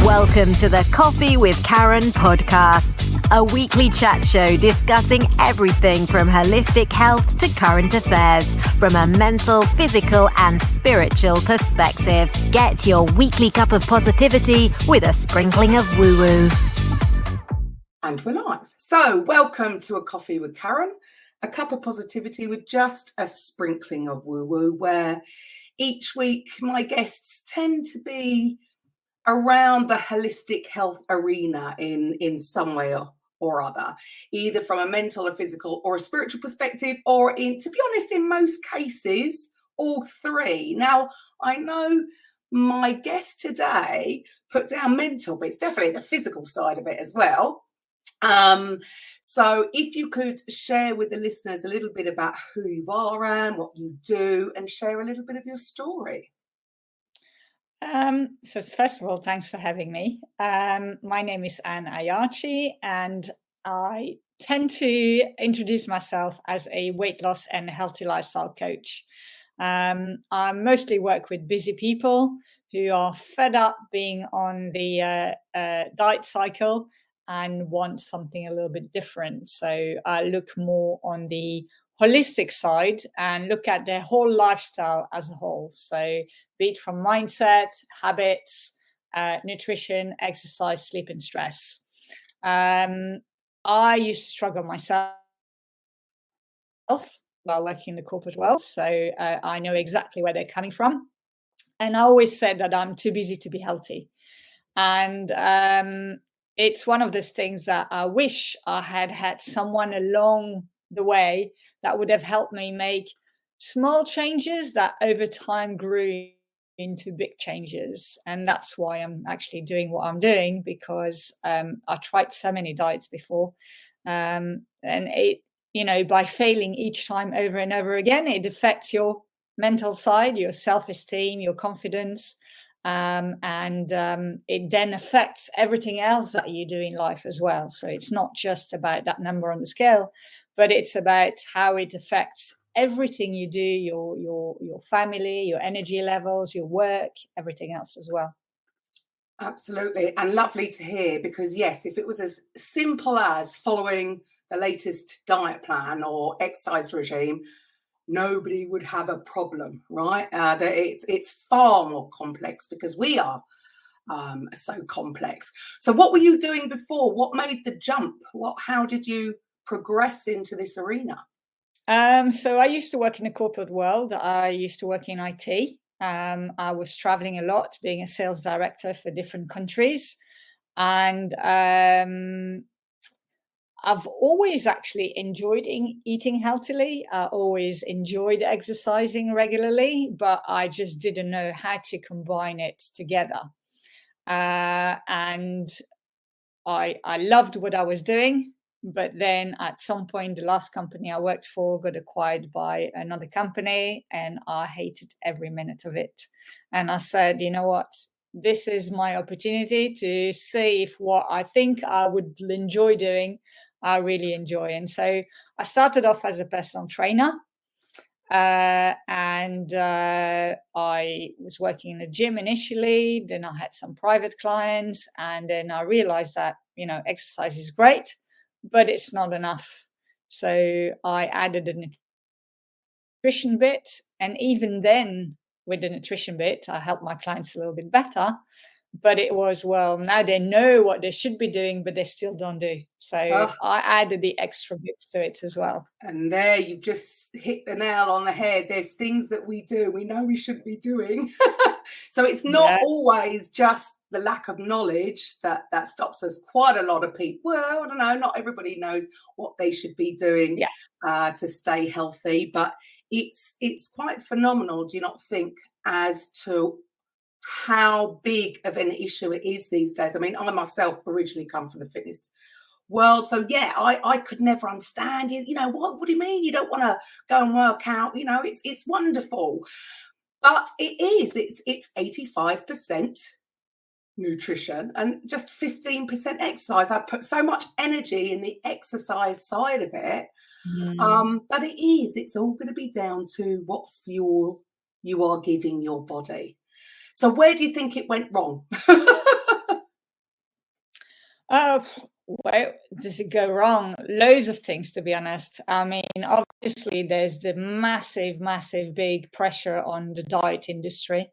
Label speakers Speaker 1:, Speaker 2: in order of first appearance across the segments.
Speaker 1: Welcome to the Coffee with Karen podcast, a weekly chat show discussing everything from holistic health to current affairs from a mental, physical and spiritual perspective. Get your weekly cup of positivity with a sprinkling of woo-woo.
Speaker 2: And we're live. So welcome to A Coffee with Karen, a cup of positivity with just a sprinkling of woo-woo, where each week my guests tend to be around the holistic health arena in some way or other, either from a mental, a physical or a spiritual perspective, or to be honest, in most cases, all three. Now, I know my guest today put down mental, but it's definitely the physical side of it as well. So if you could share with the listeners a little bit about who you are and what you do, and share a little bit of your story.
Speaker 3: So first of all, thanks for having me. My name is Iarchy, and I tend to introduce myself as a weight loss and healthy lifestyle coach. I mostly work with busy people who are fed up being on the diet cycle and want something a little bit different. So I look more on the holistic side and look at their whole lifestyle as a whole. So be it from mindset, habits, nutrition, exercise, sleep, and stress. I used to struggle myself while working in the corporate world. So I know exactly where they're coming from. And I always said that I'm too busy to be healthy. And it's one of those things that I wish I had someone along the way that would have helped me make small changes that over time grew into big changes. And that's why I'm actually doing what I'm doing, because I tried so many diets before. And it, by failing each time over and over again, it affects your mental side, your self-esteem, your confidence. And it then affects everything else that you do in life as well. So it's not just about that number on the scale, but it's about how it affects everything you do, your family, your energy levels, your work, everything else as well.
Speaker 2: Absolutely. And lovely to hear, because yes, if it was as simple as following the latest diet plan or exercise regime, nobody would have a problem, right? It's far more complex because we are so complex. So what were you doing before? What made the jump? How did you progress into this arena?
Speaker 3: So I used to work in the corporate world. I used to work in IT. I was traveling a lot, being a sales director for different countries. And I've always actually enjoyed eating healthily. I always enjoyed exercising regularly, but I just didn't know how to combine it together. And I loved what I was doing. But then at some point, the last company I worked for got acquired by another company, and I hated every minute of it. And I said, you know what? This is my opportunity to see if what I think I would enjoy doing, I really enjoy. And so I started off as a personal trainer. And I was working in a gym initially. Then I had some private clients. And then I realized that, exercise is great, but it's not enough. So I added a nutrition bit. And even then, with the nutrition bit, I helped my clients a little bit better. But it was, now they know what they should be doing, but they still don't do. So I added the extra bits to it as well.
Speaker 2: And there you've just hit the nail on the head. There's things that we do, we know we shouldn't be doing. So it's not always just the lack of knowledge that stops us. Quite a lot of people, I don't know, not everybody knows what they should be doing to stay healthy. But it's quite phenomenal, do you not think, as to how big of an issue it is these days? I mean, I myself originally come from the fitness world, so I could never understand it. What do you mean you don't want to go and work out? It's wonderful, but it's 85% nutrition and just 15% exercise. I put so much energy in the exercise side of it, but it's all going to be down to what fuel you are giving your body. So where do you think it went wrong?
Speaker 3: Where does it go wrong? Loads of things, to be honest. I mean, obviously, there's the massive, big pressure on the diet industry,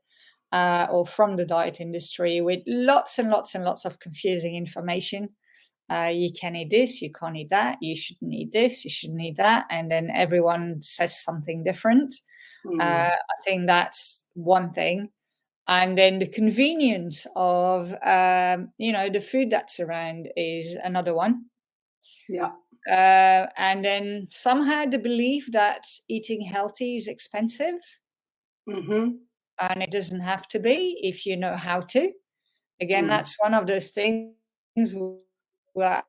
Speaker 3: or from the diet industry, with lots and lots of confusing information. You can eat this, you can't eat that, you shouldn't eat this, you shouldn't eat that, and then everyone says something different. I think that's one thing. And then the convenience of the food that's around is another one.
Speaker 2: Yeah.
Speaker 3: And then somehow the belief that eating healthy is expensive. And it doesn't have to be if you know how to. Again, that's one of those things where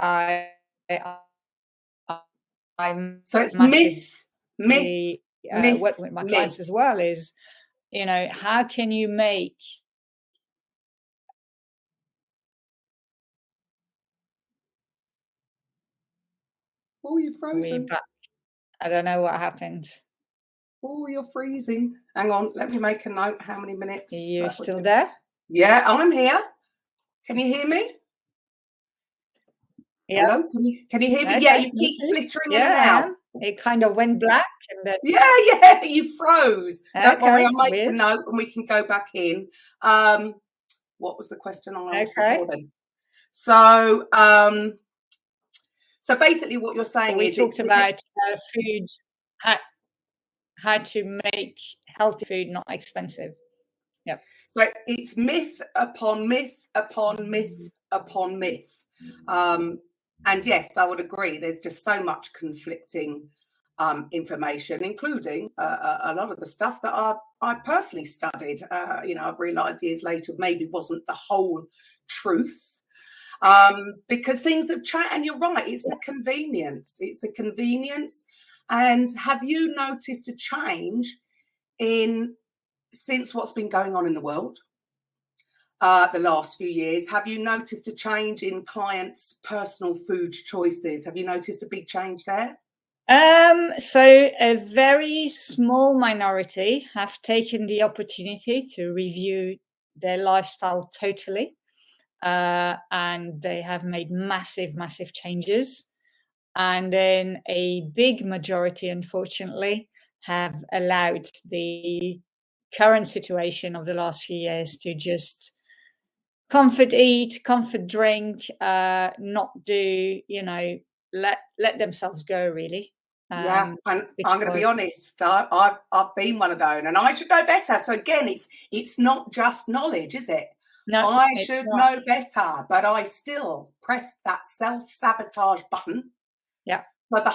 Speaker 3: I'm
Speaker 2: so it's myth
Speaker 3: working with my clients as well, is how can you make
Speaker 2: you're frozen.
Speaker 3: I don't know what happened.
Speaker 2: You're freezing. Hang on, let me make a note. How many minutes?
Speaker 3: Are you still there?
Speaker 2: Yeah, I'm here. Can you hear me?
Speaker 3: Yeah.
Speaker 2: Hello? Can you hear me? Yeah, you keep flittering in and out.
Speaker 3: It kind of went black and then
Speaker 2: you froze. Don't worry, I'll make a note and we can go back in. What was the question I asked before then? So basically what you're saying
Speaker 3: we
Speaker 2: is
Speaker 3: talked about food, how to make healthy food not expensive. Yep.
Speaker 2: So it's myth upon myth upon myth upon myth. And yes, I would agree. There's just so much conflicting information, including a lot of the stuff that I personally studied. I've realised years later maybe wasn't the whole truth, because things have changed. And you're right, it's the convenience. It's the convenience. And have you noticed a change since what's been going on in the world the last few years? Have you noticed a change in clients' personal food choices? Have you noticed a big change there?
Speaker 3: So a very small minority have taken the opportunity to review their lifestyle totally, and they have made massive changes. And then a big majority, unfortunately, have allowed the current situation of the last few years to just comfort eat, comfort drink, not do, let themselves go, really.
Speaker 2: And I'm going to be honest, I've been one of those, and I should know better. So again, it's not just knowledge, is it?
Speaker 3: No,
Speaker 2: I should know better, but I still press that self-sabotage button.
Speaker 3: Yeah.
Speaker 2: But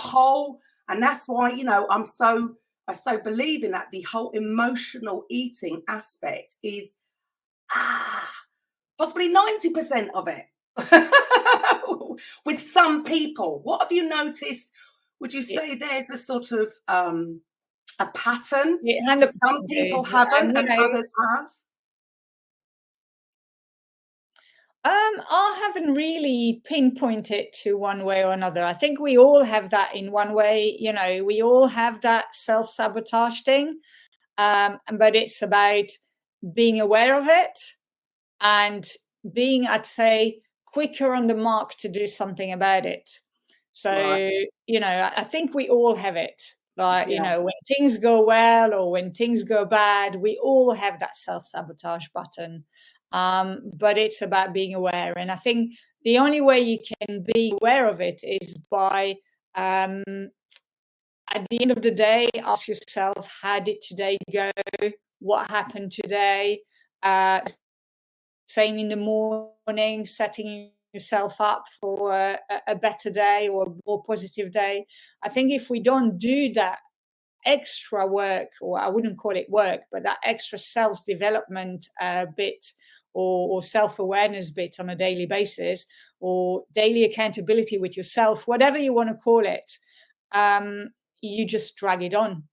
Speaker 2: and that's why, I so believe in that. The whole emotional eating aspect is possibly 90% of it. With some people, what have you noticed? Would you say there's a sort of a pattern? Some people haven't and others have?
Speaker 3: I haven't really pinpointed to one way or another. I think we all have that in one way. We all have that self-sabotage thing, but it's about being aware of it and being, I'd say, quicker on the mark to do something about it. So, I think we all have it. Like, when things go well or when things go bad, we all have that self-sabotage button. But it's about being aware. And I think the only way you can be aware of it is by, at the end of the day, ask yourself, how did today go? What happened today? Same in the morning, setting yourself up for a better day or a more positive day. I think if we don't do that extra work, or I wouldn't call it work, but that extra self-development bit or self-awareness bit on a daily basis, or daily accountability with yourself, whatever you want to call it, you just drag it on.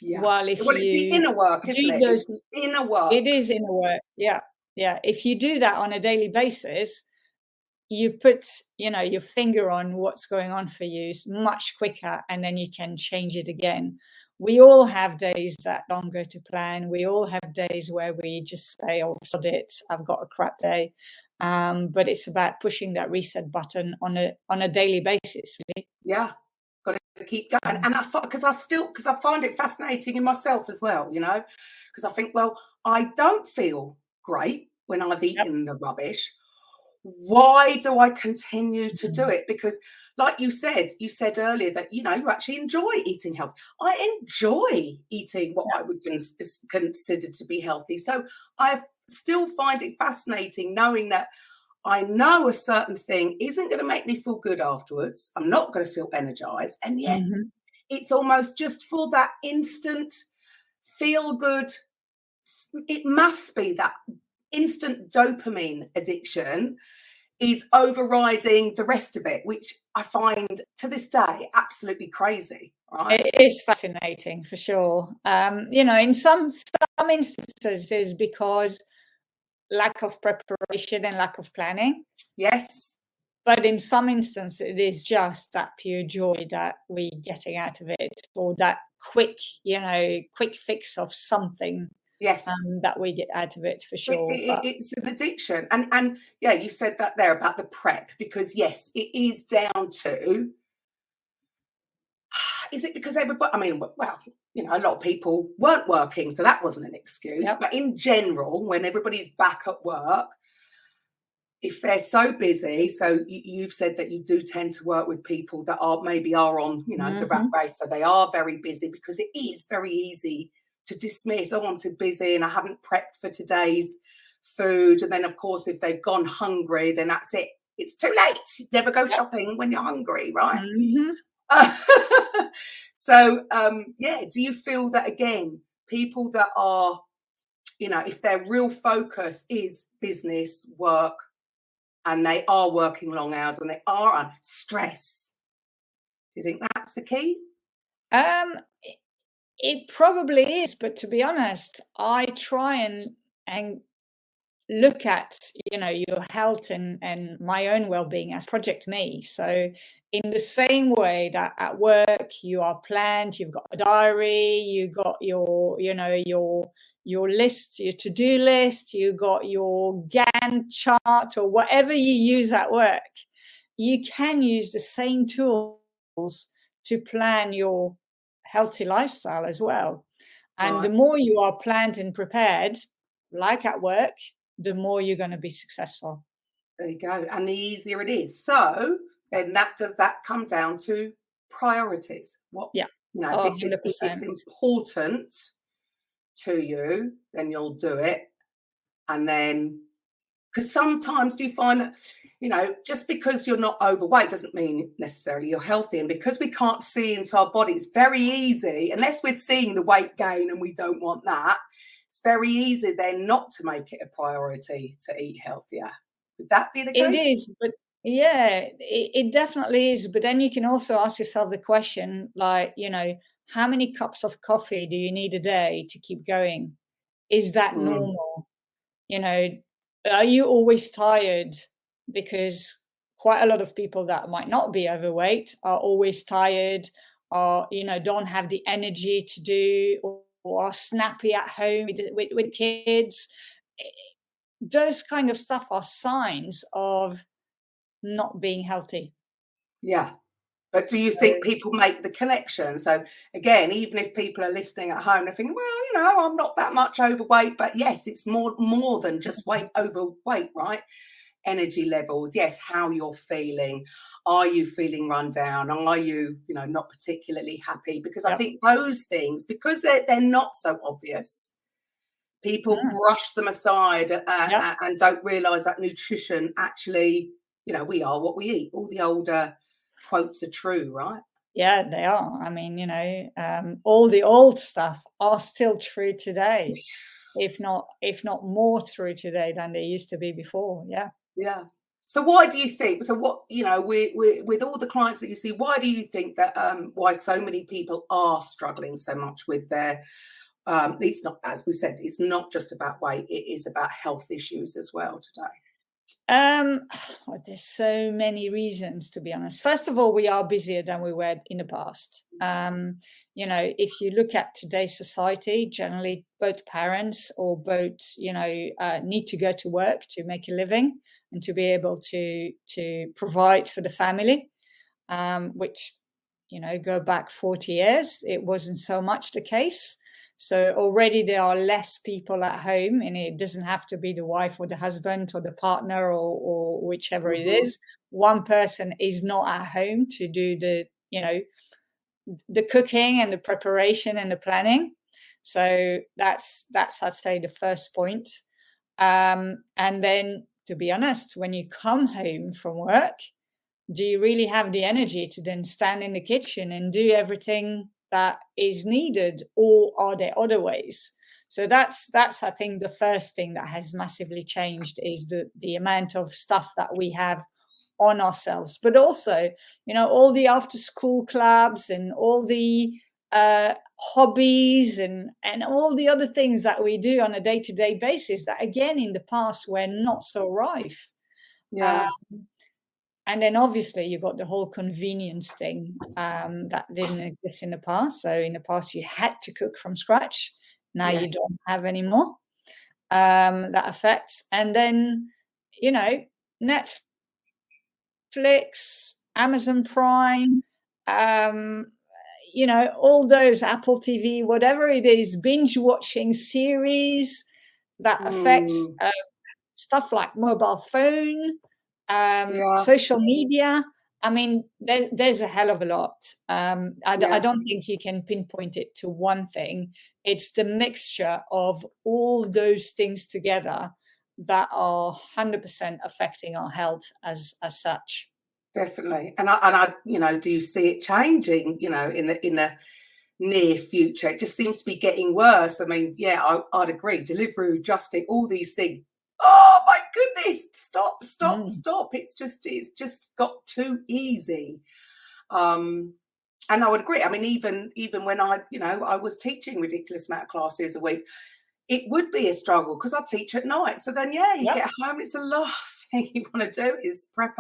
Speaker 2: Yeah. Well, it's the inner work, isn't it? It's the inner work.
Speaker 3: It is inner work. Yeah. If you do that on a daily basis, you put, your finger on what's going on for you much quicker, and then you can change it again. we all have days that don't go to plan. We all have days where we just say, oh, sod it, I've got a crap day. But it's about pushing that reset button on a daily basis, really.
Speaker 2: Yeah, got to keep going. And because I find it fascinating in myself as well, because I think, well, I don't feel great when I've eaten the rubbish. Why do I continue to do it? Because like you said earlier that, you actually enjoy eating healthy. I enjoy eating what I would consider to be healthy. So I still find it fascinating knowing that I know a certain thing isn't going to make me feel good afterwards. I'm not going to feel energized. And yet it's almost just for that instant feel good. It must be that instant dopamine addiction is overriding the rest of it, which I find to this day absolutely crazy. Right?
Speaker 3: It is fascinating for sure. In some instances, because lack of preparation and lack of planning.
Speaker 2: Yes.
Speaker 3: But in some instances, it is just that pure joy that we're getting out of it, or that quick fix of something.
Speaker 2: Yes,
Speaker 3: that we get out of it for sure.
Speaker 2: It's an addiction, and yeah, you said that there about the prep, because yes, it is down to. Is it because everybody? I mean, well, a lot of people weren't working, so that wasn't an excuse. Yep. But in general, when everybody's back at work, if they're so busy, so you've said that you do tend to work with people that are on, the rat race, so they are very busy, because it is very easy to dismiss, oh, I'm too busy and I haven't prepped for today's food. And then, of course, if they've gone hungry, then that's it. It's too late. You never go shopping when you're hungry, right? So, do you feel that, again, people that are, if their real focus is business, work, and they are working long hours and they are on stress, do you think that's the key?
Speaker 3: It probably is, but to be honest, I try and look at your health and my own well-being as Project Me. So in the same way that at work you are planned, you've got a diary, you got your list, your to-do list, you got your Gantt chart or whatever you use at work, you can use the same tools to plan your healthy lifestyle as well. And the more you are planned and prepared, like at work, the more you're going to be successful.
Speaker 2: There you go. And the easier it is. So then does that come down to priorities? If it's important to you, then you'll do it. And then, because sometimes do you find that, just because you're not overweight doesn't mean necessarily you're healthy. And because we can't see into our body, it's very easy, unless we're seeing the weight gain and we don't want that, it's very easy then not to make it a priority to eat healthier. Would that be the case?
Speaker 3: It is, but yeah, it definitely is. But then you can also ask yourself the question, like, how many cups of coffee do you need a day to keep going? Is that normal? Are you always tired? Because quite a lot of people that might not be overweight are always tired, or, don't have the energy to do, or are snappy at home with kids. Those kind of stuff are signs of not being healthy.
Speaker 2: Yeah. But do you think people make the connection? So again, even if people are listening at home, they're thinking, well, I'm not that much overweight, but yes, it's more than just overweight, right? Energy levels, yes, how you're feeling. Are you feeling run down? Are you, not particularly happy? Because I think those things, because they're not so obvious, people brush them aside and don't realise that nutrition actually, we are what we eat. All the older quotes are true, right?
Speaker 3: Yeah, they are. I mean, all the old stuff are still true today, if not more true today than they used to be before. Yeah.
Speaker 2: Yeah. So why do you think? So what, with all the clients that you see, why do you think that why so many people are struggling so much with their? It's not, as we said, it's not just about weight; it is about health issues as well today.
Speaker 3: There's so many reasons, to be honest. First of all, we are busier than we were in the past. If you look at today's society, generally both parents or both, need to go to work to make a living and to be able to provide for the family, which, go back 40 years, it wasn't so much the case. So already there are less people at home, and it doesn't have to be the wife or the husband or the partner or whichever it is. One person is not at home to do the cooking and the preparation and the planning. So that's I'd say the first point. And then, to be honest, when you come home from work, do you really have the energy to then stand in the kitchen and do everything that is needed, or are there other ways? So that's I think the first thing that has massively changed is the amount of stuff that we have on ourselves, but also all the after school clubs and all the hobbies and all the other things that we do on a day-to-day basis that, again, in the past were not so rife. And then obviously you got the whole convenience thing that didn't exist in the past. So in the past you had to cook from scratch. Now you don't have anymore. That affects. And then, Netflix, Amazon Prime, all those, Apple TV, whatever it is, binge watching series that affects stuff like mobile phone, social media. I mean, there's a hell of a lot. I don't think you can pinpoint it to one thing. It's the mixture of all those things together that are 100% affecting our health as such.
Speaker 2: Definitely. And I do you see it changing, in the near future? It just seems to be getting worse. I mean, I'd agree. Deliveroo, Just Eat, all these things. Oh my goodness, stop. It's just got too easy. And I would agree. I mean, even when I was teaching ridiculous amount of classes a week, it would be a struggle because I teach at night. So then, you get home, it's the last thing you want to do is prep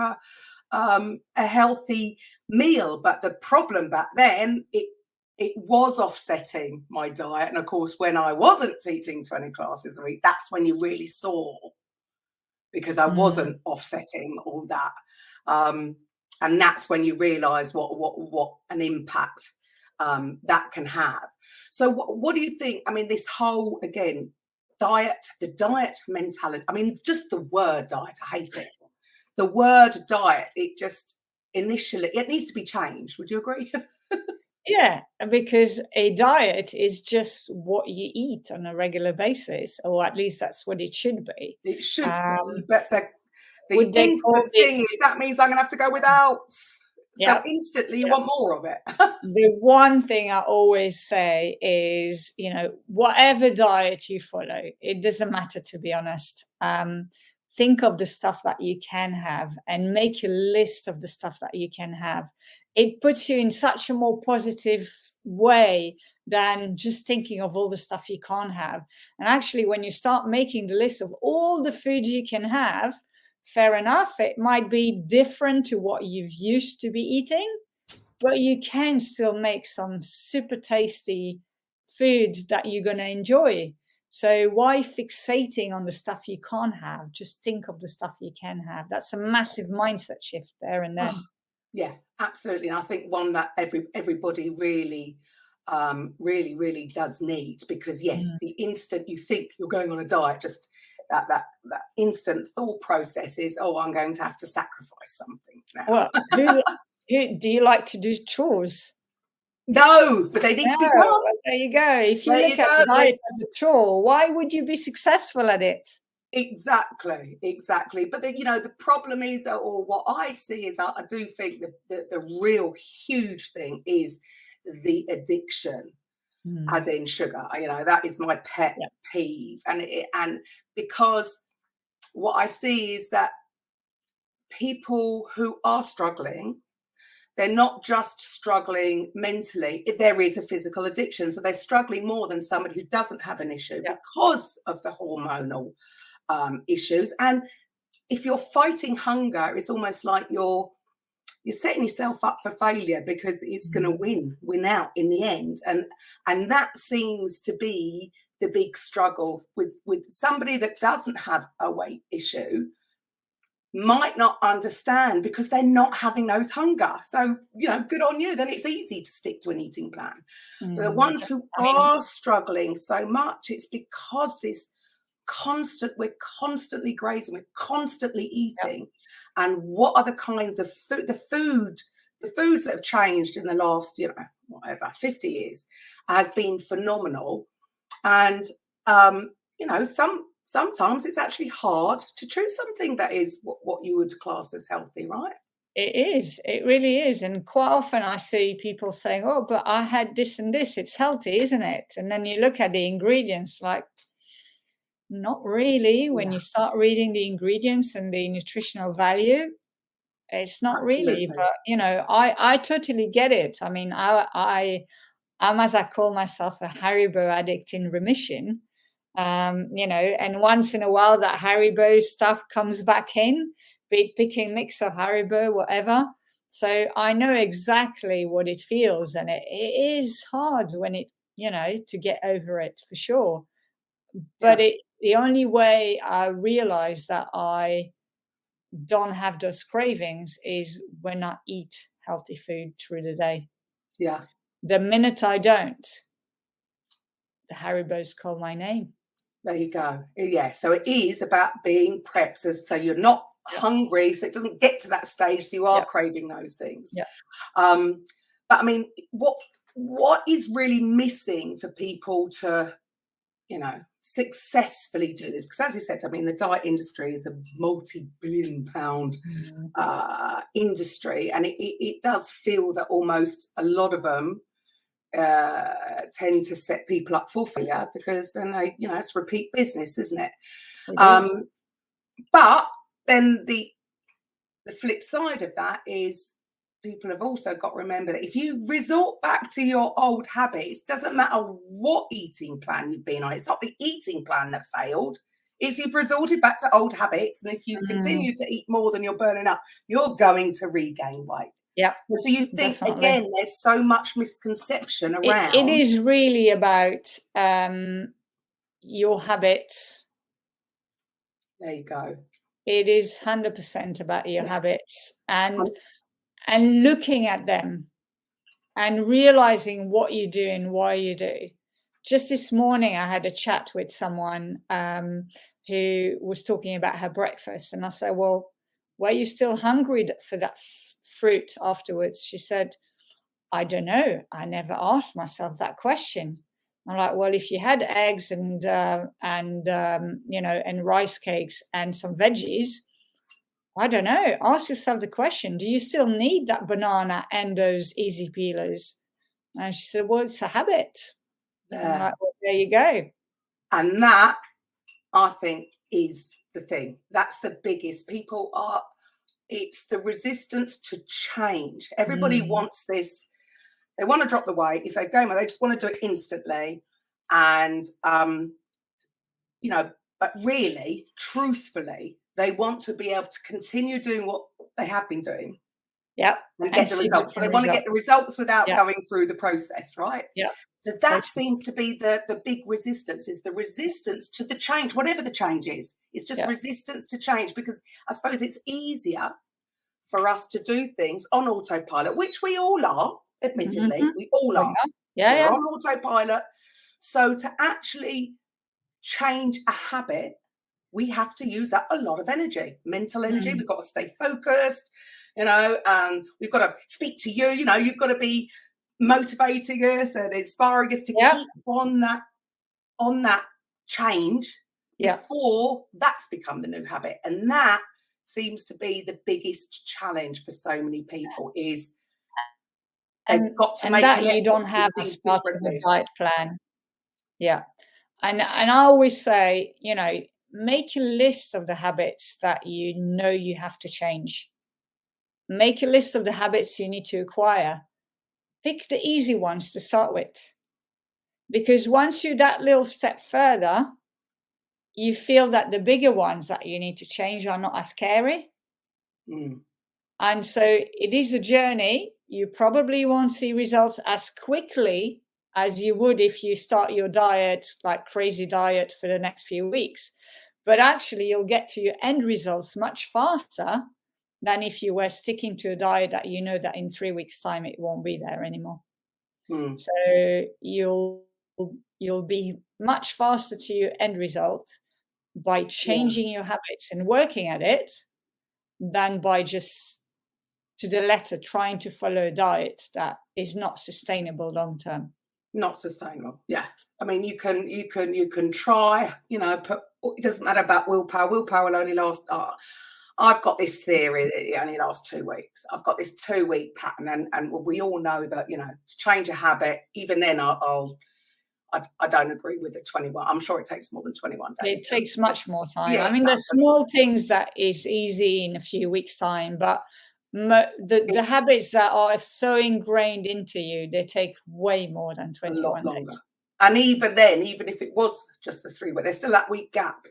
Speaker 2: a healthy meal. But the problem back then, it was offsetting my diet. And of course, when I wasn't teaching 20 classes a week, that's when you really saw, because I wasn't offsetting all that. And that's when you realize what an impact that can have. So what do you think? I mean, this whole, again, the diet mentality. I mean, just the word diet, I hate it. The word diet, it just initially, it needs to be changed. Would you agree?
Speaker 3: Yeah, because a diet is just what you eat on a regular basis, or at least that's what it should be.
Speaker 2: It should be, but the instant thing is that means I'm going to have to go without. So instantly you want more of it.
Speaker 3: The one thing I always say is, whatever diet you follow, it doesn't matter, to be honest. Think of the stuff that you can have and make a list of the stuff that you can have. It puts you in such a more positive way than just thinking of all the stuff you can't have. And actually, when you start making the list of all the foods you can have, fair enough, it might be different to what you've used to be eating, but you can still make some super tasty foods that you're going to enjoy. So why fixating on the stuff you can't have? Just think of the stuff you can have. That's a massive mindset shift there and then.
Speaker 2: Yeah, absolutely. And I think one that everybody really, really does need, because the instant you think you're going on a diet, just that instant thought process is, I'm going to have to sacrifice something now.
Speaker 3: Well, who do you like to do chores?
Speaker 2: No, but they need to be done.
Speaker 3: Well, there you go. If you look at diet as a chore, why would you be successful at it?
Speaker 2: Exactly. But the problem is, or what I see is, I do think the real huge thing is the addiction, as in sugar. That is my pet peeve, and because what I see is that people who are struggling, they're not just struggling mentally. There is a physical addiction, so they're struggling more than somebody who doesn't have an issue because of the hormonal issues. And if you're fighting hunger, it's almost like you're setting yourself up for failure, because it's going to win out in the end. And that seems to be the big struggle with somebody that doesn't have a weight issue, might not understand because they're not having those hunger. So, good on you. Then it's easy to stick to an eating plan. But the ones who are struggling so much, it's because we're constantly grazing, we're constantly eating. And what are the kinds of food, the foods that have changed in the last, 50 years has been phenomenal. And, sometimes it's actually hard to choose something that is what you would class as healthy, right?
Speaker 3: It is. It really is. And quite often I see people saying, oh, but I had this and this. It's healthy, isn't it? And then you look at the ingredients, like, not really. When you start reading the ingredients and the nutritional value, it's not really. But, I totally get it. I mean, I'm, as I call myself, a Haribo addict in remission. And once in a while that Haribo stuff comes back in, be it pick and mix of Haribo, whatever. So I know exactly what it feels, and it is hard when to get over it, for sure. But the only way I realize that I don't have those cravings is when I eat healthy food through the day.
Speaker 2: Yeah.
Speaker 3: The minute I don't, the Haribos call my name.
Speaker 2: There you go. Yeah. So it is about being prepped, so you're not hungry, so it doesn't get to that stage, so you are craving those things.
Speaker 3: Yeah.
Speaker 2: But I mean, what is really missing for people to, successfully do this? Because as you said, I mean, the diet industry is a multi-billion pound industry, and it does feel that almost a lot of them tend to set people up for failure, because then it's repeat business, isn't it? But then the flip side of that is people have also got to remember that if you resort back to your old habits, doesn't matter what eating plan you've been on, it's not the eating plan that failed, it's you've resorted back to old habits, and if you continue to eat more than you're burning up, you're going to regain weight.
Speaker 3: Yeah.
Speaker 2: But do you think, again, there's so much misconception around?
Speaker 3: It is really about your habits.
Speaker 2: There you go.
Speaker 3: It is 100% about your habits, and looking at them and realizing what you do and why you do. Just this morning, I had a chat with someone who was talking about her breakfast, and I said, well, were you still hungry for that fruit afterwards? She said, I don't know. I never asked myself that question. I'm like, well, if you had eggs and rice cakes and some veggies, I don't know. Ask yourself the question, do you still need that banana and those easy peelers? And she said, well, it's a habit. I'm like, well, there you go.
Speaker 2: And that, I think, is the thing. That's the biggest. It's the resistance to change. Everybody wants this. They want to drop the weight. If they're going, they just want to do it instantly. And, but really, truthfully, they want to be able to continue doing what they have been doing.
Speaker 3: Yeah.
Speaker 2: And get the results. But they want to get the results without going through the process, right?
Speaker 3: Yeah.
Speaker 2: So that seems to be the big resistance, is the resistance to the change, whatever the change is. It's just resistance to change, because I suppose it's easier for us to do things on autopilot, which we all are, admittedly. We all are. We're on autopilot. So to actually change a habit, we have to use a lot of energy, mental energy. We've got to stay focused, we've got to speak to you, you've got to be motivating us and inspiring us to keep on that change before that's become the new habit. And that seems to be the biggest challenge for so many people, is they've got to make
Speaker 3: that you don't have as part of the diet plan. Yeah. And I always say, make a list of the habits that you have to change. Make a list of the habits you need to acquire. Pick the easy ones to start with. Because once you're that little step further, you feel that the bigger ones that you need to change are not as scary. And so it is a journey. You probably won't see results as quickly as you would if you start your diet, like crazy diet, for the next few weeks. But actually, you'll get to your end results much faster than if you were sticking to a diet that you know that in 3 weeks' time it won't be there anymore. So you'll be much faster to your end result by changing your habits and working at it than by just to the letter trying to follow a diet that is not sustainable long term.
Speaker 2: Not sustainable. Yeah. I mean, you can try, it doesn't matter about willpower. Willpower will only last. I've got this theory that it only lasts 2 weeks. I've got this 2-week pattern, and we all know that, to change a habit, even then I don't agree with the 21. I'm sure it takes more than 21 days.
Speaker 3: It takes much more time.
Speaker 2: Yeah,
Speaker 3: I mean, there's small things that is easy in a few weeks' time, but the habits that are so ingrained into you, they take way more than 21 days.
Speaker 2: And even then, even if it was just the 3 weeks, there's still that week gap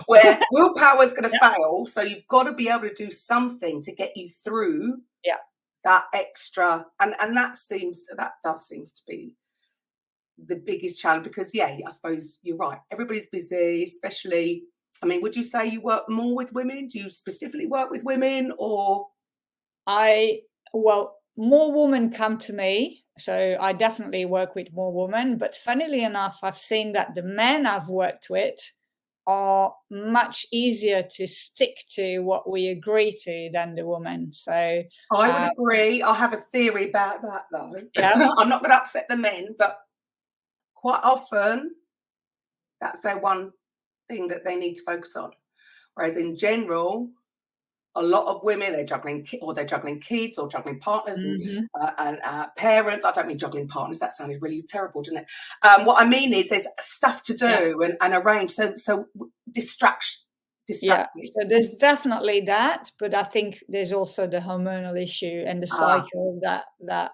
Speaker 2: where willpower is going to fail. So you've got to be able to do something to get you through that extra. And that does seem to be the biggest challenge, because I suppose you're right. Everybody's busy, especially. I mean, would you say you work more with women? Do you specifically work with women, or?
Speaker 3: More women come to me, so I definitely work with more women. But funnily enough, I've seen that the men I've worked with are much easier to stick to what we agree to than the women. So
Speaker 2: I would agree. I have a theory about that, though.
Speaker 3: Yeah.
Speaker 2: I'm not going to upset the men, but quite often that's their one thing that they need to focus on. Whereas in general, a lot of women, they're juggling kids or juggling partners and parents. I don't mean juggling partners. That sounded really terrible, didn't it? What I mean is there's stuff to do and arrange. So distracted.
Speaker 3: Yeah, so there's definitely that, but I think there's also the hormonal issue and the cycle that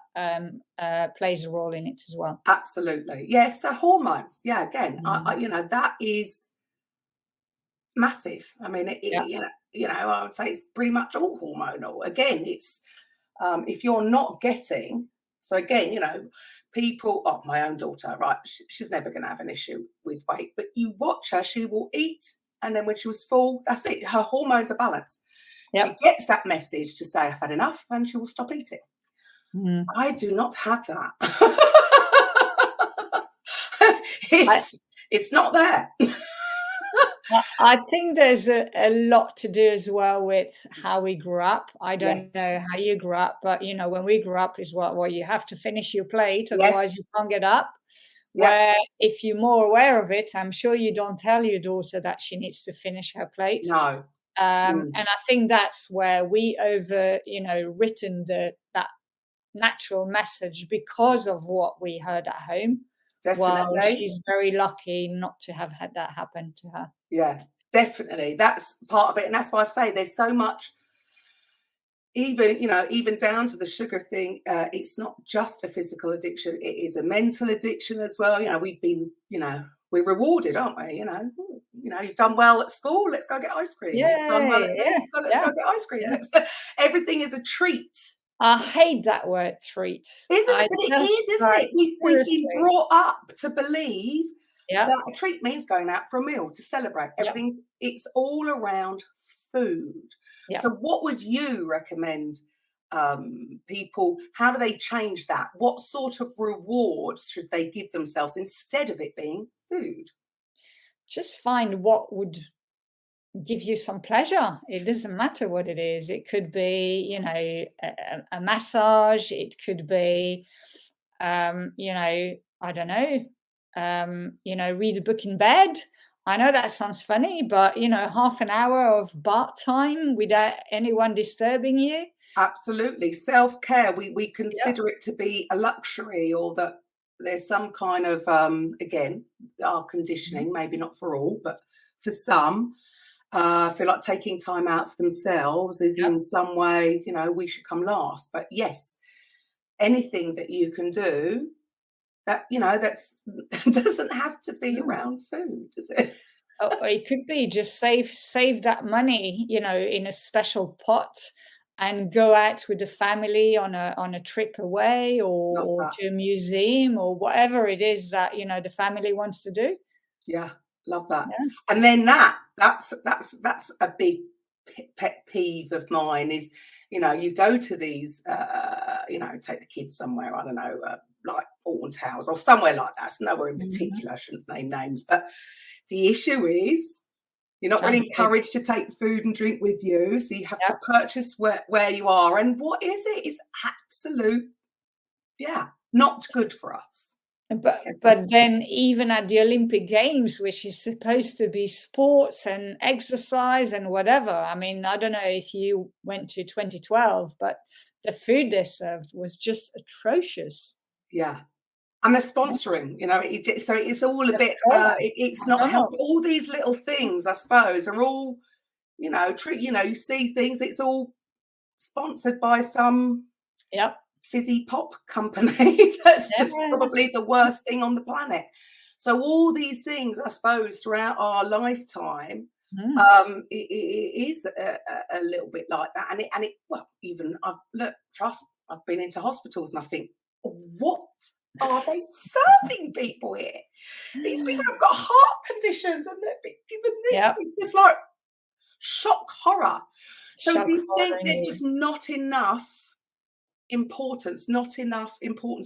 Speaker 3: plays a role in it as well.
Speaker 2: Absolutely, yes. So hormones, again, that is massive. I mean, I would say it's pretty much all hormonal. Again, it's if you're not getting, so again, people. Oh, my own daughter, right? She's never going to have an issue with weight, but you watch her; she will eat. And then when she was full, that's it. Her hormones are balanced. She gets that message to say, I've had enough, and she will stop eating. I do not have that. It's not there.
Speaker 3: I think there's a lot to do as well with how we grew up. I don't know how you grew up, but, when we grew up is what you have to finish your plate, otherwise you can't get up. Where if you're more aware of it, I'm sure you don't tell your daughter that she needs to finish her plate.
Speaker 2: No.
Speaker 3: And I think that's where we written that natural message because of what we heard at home.
Speaker 2: Definitely.
Speaker 3: Well, she's very lucky not to have had that happen to her.
Speaker 2: Yeah, definitely. That's part of it. And that's why I say there's so much. Even down to the sugar thing, it's not just a physical addiction, it is a mental addiction as well. We've been, we're rewarded, aren't we? You've done well at school, let's go get ice cream. You've done well at this, let's go get ice cream. Everything is a treat.
Speaker 3: I hate that word, treat.
Speaker 2: Isn't it? But it is, isn't it? We've been brought up to believe that a treat means going out for a meal to celebrate. It's all around food. Yeah. So what would you recommend people? How do they change that? What sort of rewards should they give themselves instead of it being food?
Speaker 3: Just find what would give you some pleasure. It doesn't matter what it is. It could be, a massage. It could be, I don't know, read a book in bed. I know that sounds funny, but, half an hour of bath time without anyone disturbing you.
Speaker 2: Absolutely. Self-care. We consider it to be a luxury, or that there's some kind of, again, our conditioning, maybe not for all, but for some, feel like taking time out for themselves is in some way, we should come last. But yes, anything that you can do, that that's doesn't have to be around food, does it?
Speaker 3: Or it could be just save that money, in a special pot and go out with the family on a trip away
Speaker 2: Love
Speaker 3: or
Speaker 2: that.
Speaker 3: to a museum or whatever it is that, the family wants to do.
Speaker 2: Yeah, love that.
Speaker 3: Yeah.
Speaker 2: And then that's a big pet peeve of mine is, you go to these, take the kids somewhere, I don't know, like Alton Towers or somewhere like that. It's nowhere in
Speaker 3: Mhm.
Speaker 2: particular, I shouldn't name names, but the issue is you're not really
Speaker 3: Transport.
Speaker 2: encouraged to take food and drink with you, so you have to
Speaker 3: Yep.
Speaker 2: purchase where you are. And what is it? It's absolute, not good for us.
Speaker 3: But then even at the Olympic Games, which is supposed to be sports and exercise and whatever, I mean, I don't know if you went to 2012, but the food they served was just atrocious.
Speaker 2: Yeah. And they're
Speaker 3: Yeah.
Speaker 2: sponsoring, so it's all a
Speaker 3: That's
Speaker 2: bit,
Speaker 3: correct.
Speaker 2: it's not helpful.
Speaker 3: McDonald's.
Speaker 2: All these little things, I suppose, are all, you see things, it's all sponsored by some
Speaker 3: Yep.
Speaker 2: fizzy pop company that's just
Speaker 3: Yeah.
Speaker 2: probably the worst thing on the planet. So all these things, I suppose, throughout our lifetime,
Speaker 3: Mm.
Speaker 2: it is a little bit like that. And it well, even I've been into hospitals and I think, what are they serving people here? These people have got heart conditions and they're being given this.
Speaker 3: Yep.
Speaker 2: It's just like shock horror. So
Speaker 3: Shock
Speaker 2: do you
Speaker 3: horror
Speaker 2: think there's
Speaker 3: indeed.
Speaker 2: just not enough importance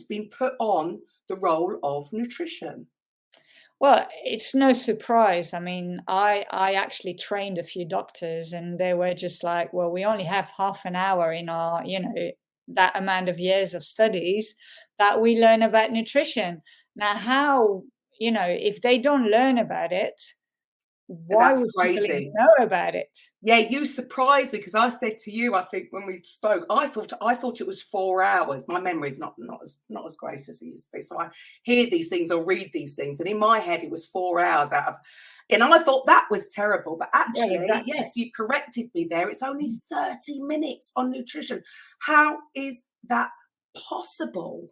Speaker 2: being put on the role of nutrition?
Speaker 3: Well, it's no surprise. I mean, I actually trained a few doctors and they were just like, well, we only have half an hour in our, that amount of years of studies that we learn about nutrition. Now, how, if they don't learn about it, why
Speaker 2: That's
Speaker 3: would people even
Speaker 2: crazy.
Speaker 3: know about it?
Speaker 2: Yeah, you surprised me because I said to you, I think when we spoke, I thought it was 4 hours. My memory is not as great as it used to be. So I hear these things or read these things, and in my head it was 4 hours out of, and I thought that was terrible. But
Speaker 3: Yeah,
Speaker 2: actually,
Speaker 3: exactly.
Speaker 2: yes, you corrected me there. It's only 30 minutes on nutrition. How is that possible?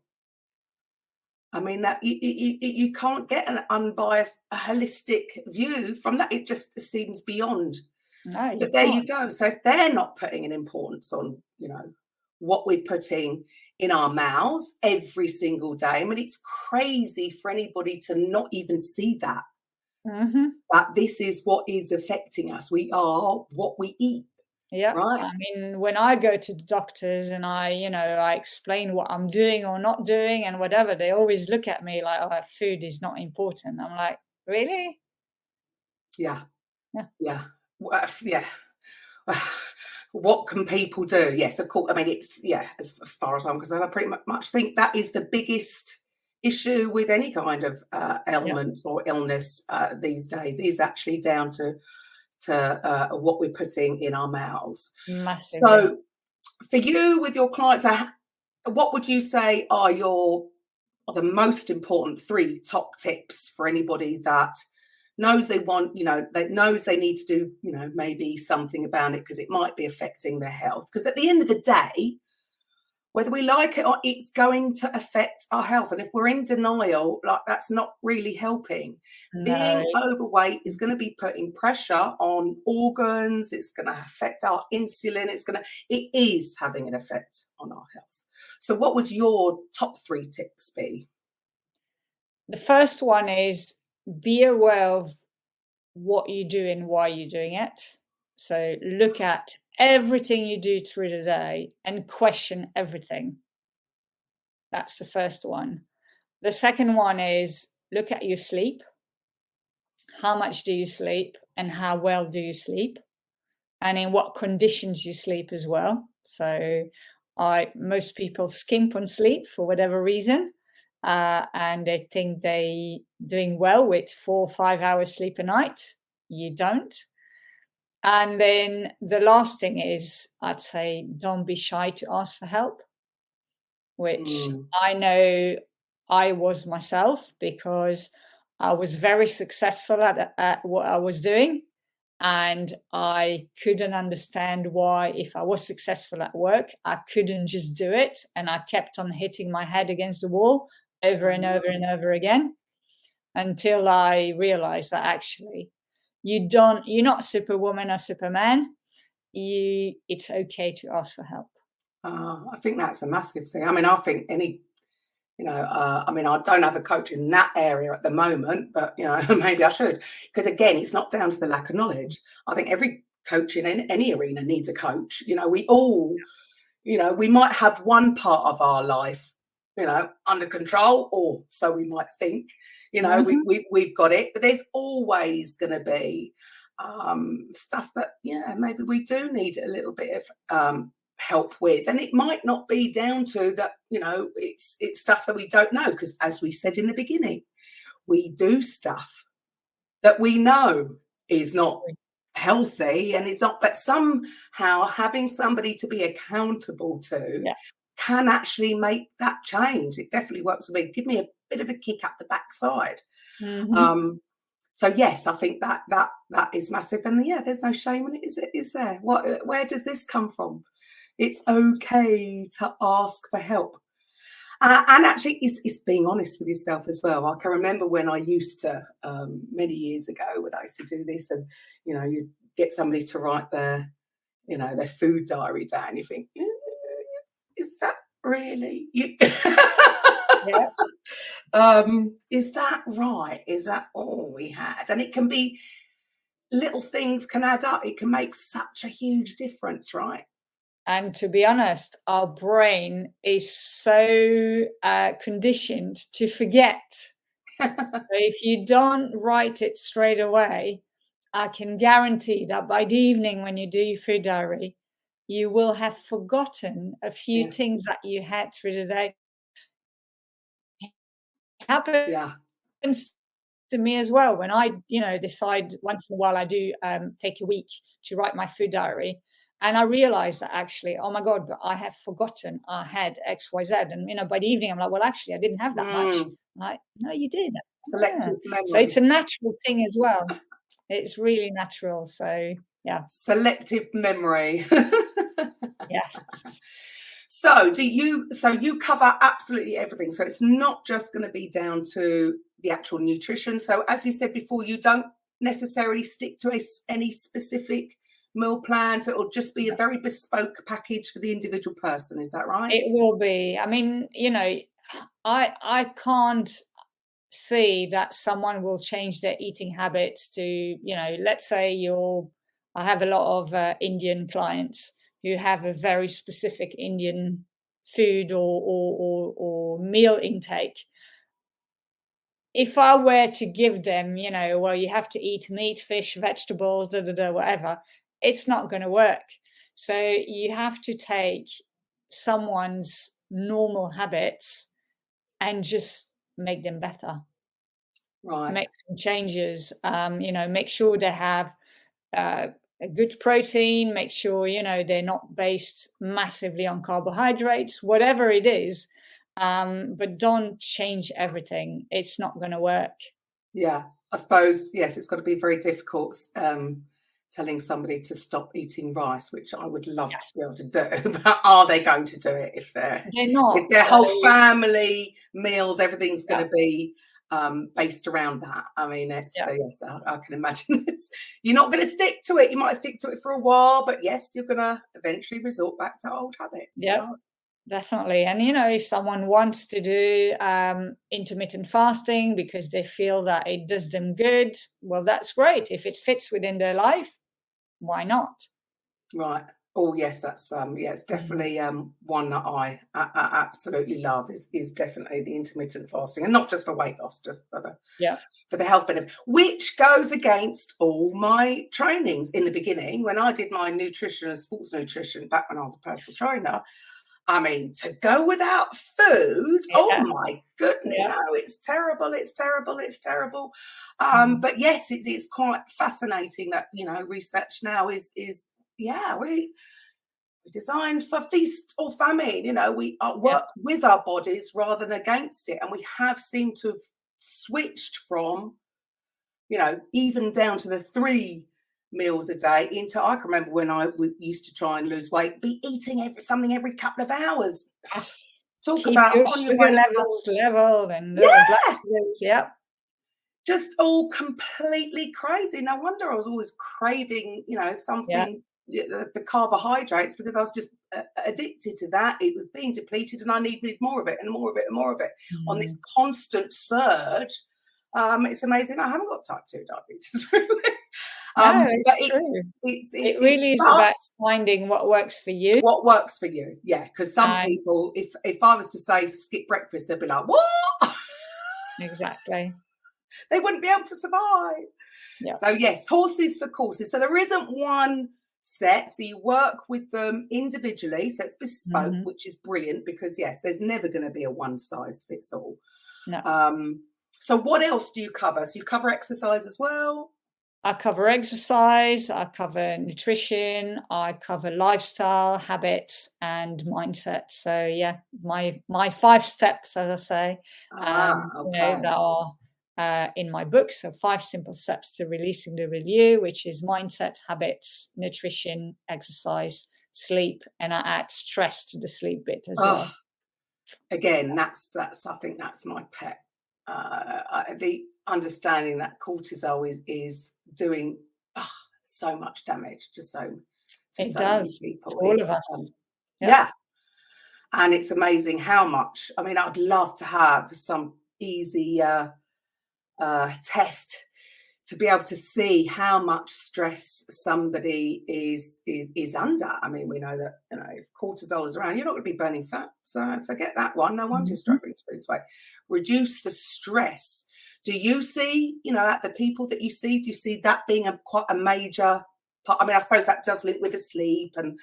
Speaker 2: I mean, that you can't get an unbiased, holistic view from that. It just seems beyond.
Speaker 3: No, you
Speaker 2: But there you
Speaker 3: can't.
Speaker 2: go. So if they're not putting an importance on, what we're putting in our mouths every single day, I mean, it's crazy for anybody to not even see that.
Speaker 3: Hmm.
Speaker 2: That this is what is affecting us. We are what we eat,
Speaker 3: Yeah.
Speaker 2: right?
Speaker 3: I mean, when I go to the doctors and I explain what I'm doing or not doing and whatever, they always look at me like, oh, food is not important. I'm like, really?
Speaker 2: Yeah,
Speaker 3: Yeah.
Speaker 2: yeah, yeah. What can people do? Yes, of course. I mean, it's as far as I'm concerned, I pretty much think that is the biggest issue with any kind of
Speaker 3: Yeah.
Speaker 2: ailment or illness these days is actually down to what we're putting in our mouths.
Speaker 3: Massively.
Speaker 2: So, for you with your clients, what would you say are the most important 3 top tips for anybody that knows they want, that knows they need to do, maybe something about it because it might be affecting their health? Because at the end of the day, whether we like it or it's going to affect our health. And if we're in denial, like that's not really helping.
Speaker 3: No.
Speaker 2: Being overweight is going to be putting pressure on organs. It's going to affect our insulin. It is having an effect on our health. So what would your top 3 tips be?
Speaker 3: The first one is be aware of what you do and why you're doing it. So look at everything you do through the day and question everything. That's the first one. The second one is look at your sleep. How much do you sleep and how well do you sleep? And in what conditions you sleep as well. So most people skimp on sleep for whatever reason. And they think they doing well with 4 or 5 hours sleep a night. You don't. And then the last thing is, I'd say, don't be shy to ask for help, which
Speaker 2: Mm,
Speaker 3: I know I was myself because I was very successful at what I was doing. And I couldn't understand why, if I was successful at work, I couldn't just do it. And I kept on hitting my head against the wall over and over and over again until I realized that actually you're not Superwoman or Superman. It's okay to ask for help.
Speaker 2: I think that's a massive thing. I mean, I think any, I mean, I don't have a coach in that area at the moment, but, maybe I should. Because, again, it's not down to the lack of knowledge. I think every coach in any arena needs a coach. We all, we might have one part of our life, under control, or so we might think, we've got it. But there's always going to be stuff that, maybe we do need a little bit of help with, and it might not be down to that, it's stuff that we don't know, because as we said in the beginning, we do stuff that we know is not healthy and it's not, but somehow having somebody to be accountable to can actually make that change. It definitely works for me. Give me a bit of a kick up the backside. So yes, I think that is massive, and there's no shame in it, is there? Where does this come from? It's okay to ask for help. And actually, it's being honest with yourself as well. I can remember when I used to, many years ago, when I used to do this, and, you get somebody to write their food diary down. You think, is that really you? Is that right? Is that all we had? And it can be, little things can add up. It can make such a huge difference, right?
Speaker 3: And to be honest, our brain is so conditioned to forget. So if you don't write it straight away, I can guarantee that by the evening when you do your food diary, you will have forgotten a few things that you had through the day. It happens to me as well. When I, decide once in a while, I do take a week to write my food diary. And I realized that actually, oh my God, but I have forgotten I had X, Y, Z. And, by the evening, I'm like, well, actually, I didn't have that much. I'm like, no, you did.
Speaker 2: Selective memory.
Speaker 3: So it's a natural thing as well. It's really natural. So, yeah.
Speaker 2: Selective memory.
Speaker 3: Yes.
Speaker 2: So you cover absolutely everything. So it's not just going to be down to the actual nutrition. So as you said before, you don't necessarily stick to any specific meal plan, so it'll just be a very bespoke package for the individual person. Is that right?
Speaker 3: It will be. I mean, I can't see that someone will change their eating habits to, let's say I have a lot of Indian clients who have a very specific Indian food or meal intake. If I were to give them, well, you have to eat meat, fish, vegetables, whatever, it's not going to work. So you have to take someone's normal habits and just make them better.
Speaker 2: Right.
Speaker 3: Make some changes. Make sure they have a good protein. Make sure, they're not based massively on carbohydrates, whatever it is. But don't change everything. It's not going to work.
Speaker 2: Yeah, I suppose, yes, it's got to be very difficult telling somebody to stop eating rice, which I would love to be able to do. But are they going to do it if they're
Speaker 3: not?
Speaker 2: If their whole family meals, everything's going to be based around that. I mean, it's yes, I can imagine you're not going to stick to it. You might stick to it for a while, but yes, you're going to eventually resort back to old habits.
Speaker 3: Yeah. Right? Definitely. And, if someone wants to do intermittent fasting because they feel that it does them good, well, that's great. If it fits within their life, why not?
Speaker 2: Right. Oh, yes, that's, it's definitely one that I absolutely love is definitely the intermittent fasting, and not just for weight loss, just for the health benefit, which goes against all my trainings in the beginning. When I did my nutrition and sports nutrition back when I was a personal trainer, I mean, to go without food, oh my goodness, no, it's terrible, it's terrible, it's terrible. But yes, it's quite fascinating that, research now is we're designed for feast or famine. We work with our bodies rather than against it. And we have seemed to have switched from, even down to the 3 meals a day into, I can remember when I used to try and lose weight, be eating something every couple of hours.
Speaker 3: Yes.
Speaker 2: Talk
Speaker 3: Keep
Speaker 2: about
Speaker 3: your
Speaker 2: on
Speaker 3: sugar
Speaker 2: your
Speaker 3: levels level and
Speaker 2: just all completely crazy. No wonder I was always craving, something, the carbohydrates, because I was just addicted to that. It was being depleted and I needed more of it and more of it and more of it on this constant surge. It's amazing. I haven't got type 2 diabetes, really.
Speaker 3: No, it's true. It really is about finding what works for you.
Speaker 2: What works for you, yeah. Because some people, if I was to say skip breakfast, they'd be like, what?
Speaker 3: Exactly.
Speaker 2: They wouldn't be able to survive.
Speaker 3: Yeah.
Speaker 2: So yes, horses for courses. So there isn't one set. So you work with them individually. So it's bespoke, which is brilliant because yes, there's never going to be a one size fits all.
Speaker 3: No.
Speaker 2: So what else do you cover? So you cover exercise as well?
Speaker 3: I cover exercise, I cover nutrition, I cover lifestyle, habits, and mindset. So yeah, my 5 steps, as I say, that are in my book. So 5 simple steps to releasing the review, which is mindset, habits, nutrition, exercise, sleep, and I add stress to the sleep bit as well.
Speaker 2: Again, that's I think that's my pet. The understanding that cortisol is doing so much damage to so many people.
Speaker 3: To all of us.
Speaker 2: Yeah. And it's amazing how much. I mean, I'd love to have some easy test to be able to see how much stress somebody is under. I mean, we know that if cortisol is around, you're not going to be burning fat. So forget that one. No wonder you're struggling to lose weight. Reduce the stress. Do you see, at the people that you see, do you see that being quite a major part? I mean, I suppose that does link with the sleep and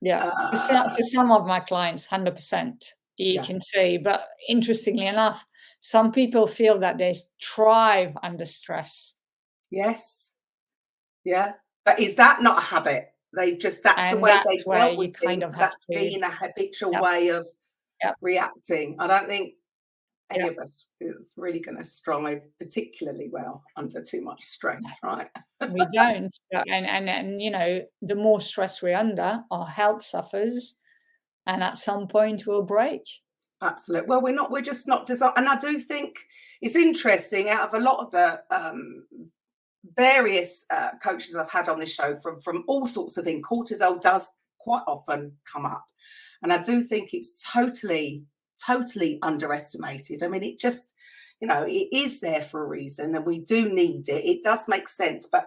Speaker 3: for some of my clients, 100%. You can see, but interestingly enough, some people feel that they thrive under stress.
Speaker 2: Yes. Yeah. But is that not a habit? That's the way they dealt with things. That's been a habitual way of reacting. I don't think any of us is really going to strive particularly well under too much stress, right?
Speaker 3: We don't. And the more stress we're under, our health suffers. And at some point we'll break.
Speaker 2: Absolutely. Well, we're just not designed. And I do think it's interesting, out of a lot of the various coaches I've had on this show from all sorts of things, cortisol does quite often come up. And I do think it's totally underestimated. I mean, it just, it is there for a reason and we do need it. It does make sense, but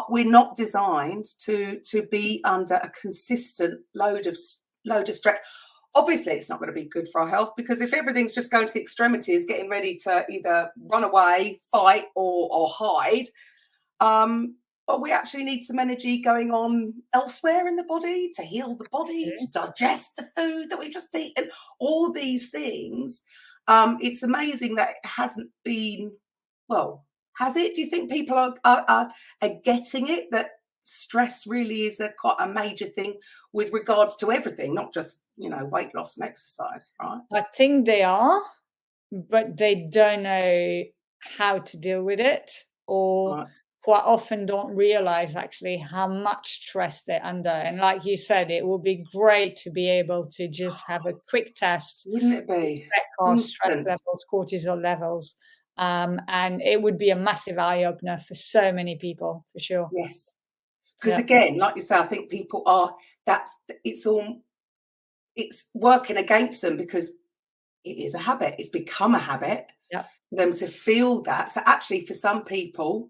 Speaker 2: we're not designed to be under a consistent load of stress. Obviously, it's not going to be good for our health because if everything's just going to the extremities, getting ready to either run away, fight, or hide, but we actually need some energy going on elsewhere in the body to heal the body, to digest the food that we just eat, and all these things. It's amazing that it hasn't been, well, has it? Do you think people are getting it, that stress really is quite a major thing with regards to everything, not just, weight loss and exercise, right?
Speaker 3: I think they are, but they don't know how to deal with it, or quite often don't realize actually how much stress they're under. And like you said, it would be great to be able to just have a quick test.
Speaker 2: Wouldn't it be?
Speaker 3: Check our stress levels, cortisol levels. And it would be a massive eye-opener for so many people, for sure.
Speaker 2: Yes. Because again, like you say, I think people it's working against them because it is a habit. It's become a habit for them to feel that. So actually for some people,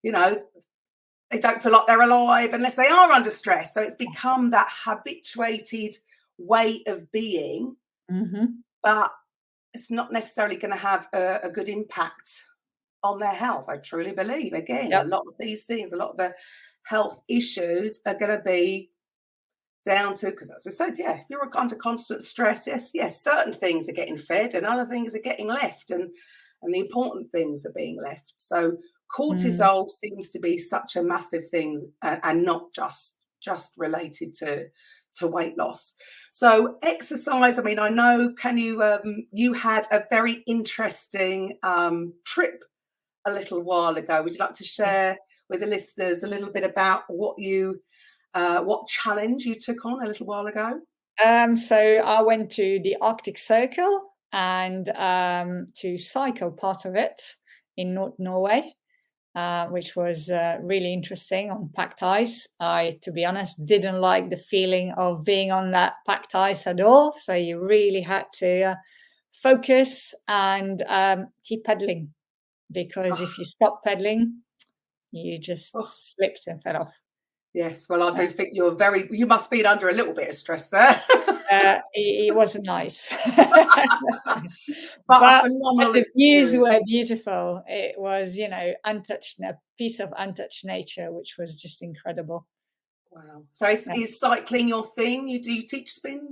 Speaker 2: they don't feel like they're alive unless they are under stress. So it's become that habituated way of being, but it's not necessarily going to have a good impact on their health. I truly believe, again, a lot of these things, a lot of the health issues are going to be down to, because as we said, if you're under constant stress, yes, certain things are getting fed and other things are getting left, and the important things are being left. So cortisol seems to be such a massive thing, and not just related to weight loss. So exercise, I mean, I know, you had a very interesting trip a little while ago. Would you like to share with the listeners a little bit about what challenge you took on a little while ago?
Speaker 3: So I went to the Arctic Circle and to cycle part of it. in North Norway, which was really interesting on packed ice. I, to be honest, didn't like the feeling of being on that packed ice at all. So you really had to focus and keep pedaling, because if you stop pedaling, you just slipped and fell off.
Speaker 2: Yes, well, I do think you must be under a little bit of stress there.
Speaker 3: It wasn't nice.
Speaker 2: but
Speaker 3: the views were beautiful. It was, untouched, a piece of untouched nature, which was just incredible.
Speaker 2: Wow. So is cycling your thing? Do you teach spin?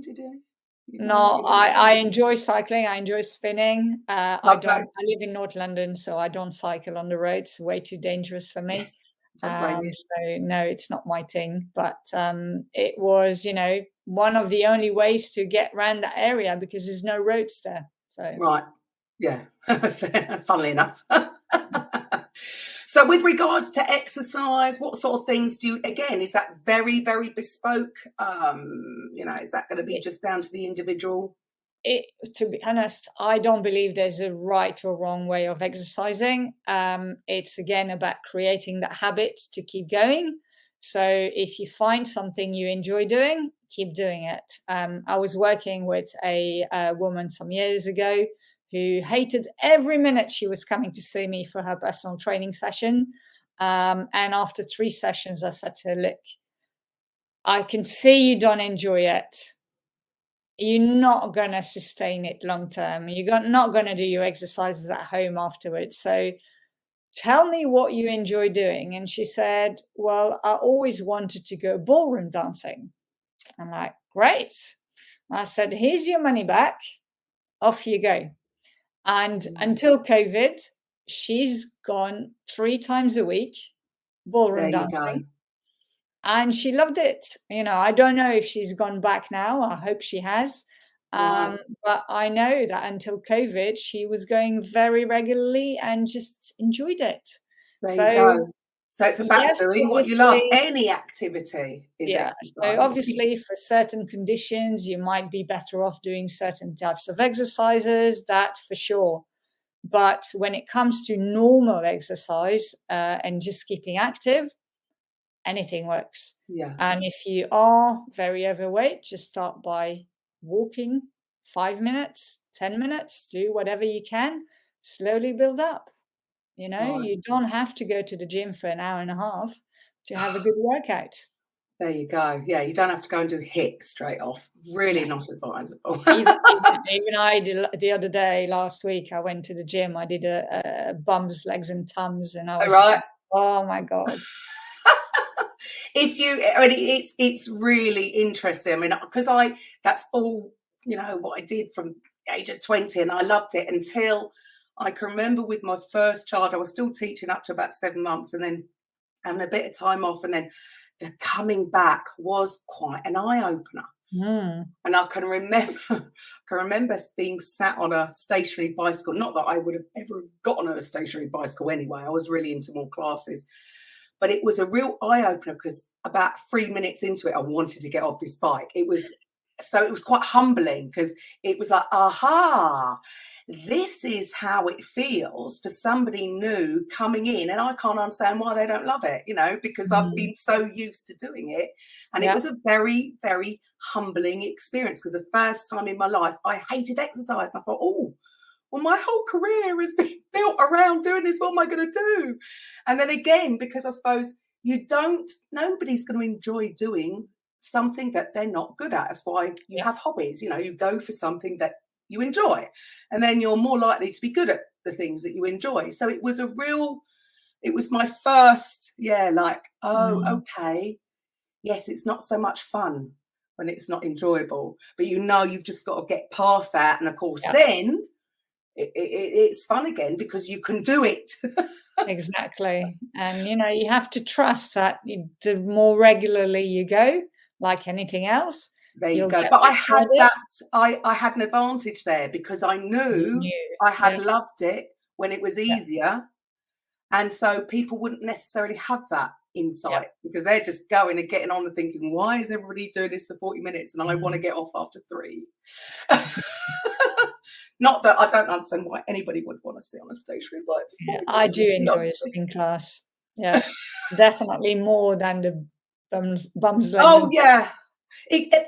Speaker 3: No, I enjoy cycling. I enjoy spinning. I live in North London, so I don't cycle on the road. It's way too dangerous for me.
Speaker 2: Yes.
Speaker 3: So no, it's not my thing. But it was, one of the only ways to get around that area, because there's no roads there. So
Speaker 2: right, yeah. Funnily enough. So with regards to exercise, what sort of things is that very, very bespoke? Is that going to be just down to the individual?
Speaker 3: To be honest, I don't believe there's a right or wrong way of exercising. It's again about creating that habit to keep going. So if you find something you enjoy doing, keep doing it. I was working with a woman some years ago who hated every minute she was coming to see me for her personal training session. And after 3 sessions, I said to her, look, I can see you don't enjoy it. You're not going to sustain it long term. You're not going to do your exercises at home afterwards. So tell me what you enjoy doing. And she said, well, I always wanted to go ballroom dancing. I'm like, great. I said, here's your money back. Off you go. And until COVID, she's gone 3 times a week ballroom dancing. And she loved it. I don't know if she's gone back now. I hope she has. But I know that until COVID, she was going very regularly and just enjoyed it.
Speaker 2: There you go. So it's about doing what you love. Any activity is exercise.
Speaker 3: So obviously for certain conditions, you might be better off doing certain types of exercises, that for sure. But when it comes to normal exercise and just keeping active, anything works.
Speaker 2: Yeah.
Speaker 3: And if you are very overweight, just start by walking 5 minutes, 10 minutes, do whatever you can, slowly build up. You don't have to go to the gym for an hour and a half to have a good workout.
Speaker 2: There you go. Yeah, you don't have to go and do HIIT straight off. Really not advisable.
Speaker 3: even I did the other day, last week, I went to the gym. I did a bums, legs and tums, and I was oh my God.
Speaker 2: It's really interesting. I mean, because that's all, what I did from the age of 20, and I loved it until I can remember with my first child, I was still teaching up to about 7 months and then having a bit of time off. And then the coming back was quite an eye-opener.
Speaker 3: Mm.
Speaker 2: And I can remember being sat on a stationary bicycle. Not that I would have ever gotten on a stationary bicycle anyway. I was really into more classes. But it was a real eye-opener because about 3 minutes into it, I wanted to get off this bike. It was quite humbling because it was like, aha, this is how it feels for somebody new coming in. And I can't understand why they don't love it, because I've been so used to doing it. And it was a very, very humbling experience because the first time in my life, I hated exercise. And I thought, well, my whole career has been built around doing this. What am I going to do? And then again, because I suppose nobody's going to enjoy doing something that they're not good at. That's why you have hobbies. You go for something that you enjoy, and then you're more likely to be good at the things that you enjoy. So it was my first, okay. Yes, it's not so much fun when it's not enjoyable, but you've just got to get past that. And of course, then it's fun again because you can do it.
Speaker 3: Exactly. And, you have to trust that the more regularly you go, like anything else.
Speaker 2: There you go. But I had I had an advantage there because I knew I had loved it when it was easier. And so people wouldn't necessarily have that insight because they're just going and getting on and thinking, why is everybody doing this for 40 minutes and I want to get off after 3? Not that I don't understand why anybody would want to sit on a stationary bike.
Speaker 3: Yeah, I do enjoy a spin class. Yeah, definitely more than the bums legs.
Speaker 2: Oh yeah.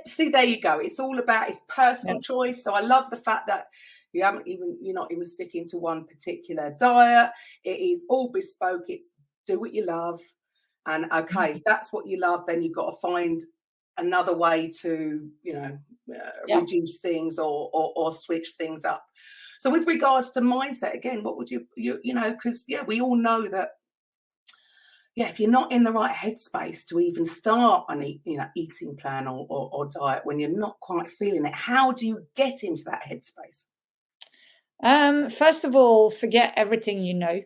Speaker 2: See, there you go. It's all about it's personal choice. So I love the fact that you're not even sticking to one particular diet. It is all bespoke. It's do what you love. And okay, if that's what you love, then you've got to find another way to, reduce things or switch things up. So with regards to mindset, again, what would you because we all know that, if you're not in the right headspace to even start an eating plan or diet when you're not quite feeling it, how do you get into that headspace?
Speaker 3: First of all, forget everything you know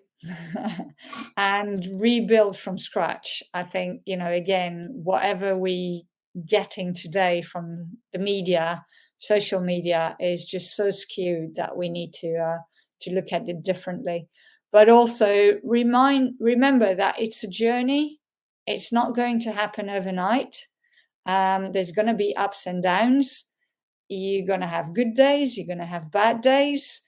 Speaker 3: and rebuild from scratch. I think, again, whatever we getting today from the media, social media is just so skewed that we need to look at it differently. But also remember that it's a journey. It's not going to happen overnight. There's going to be ups and downs. You're going to have good days. You're going to have bad days.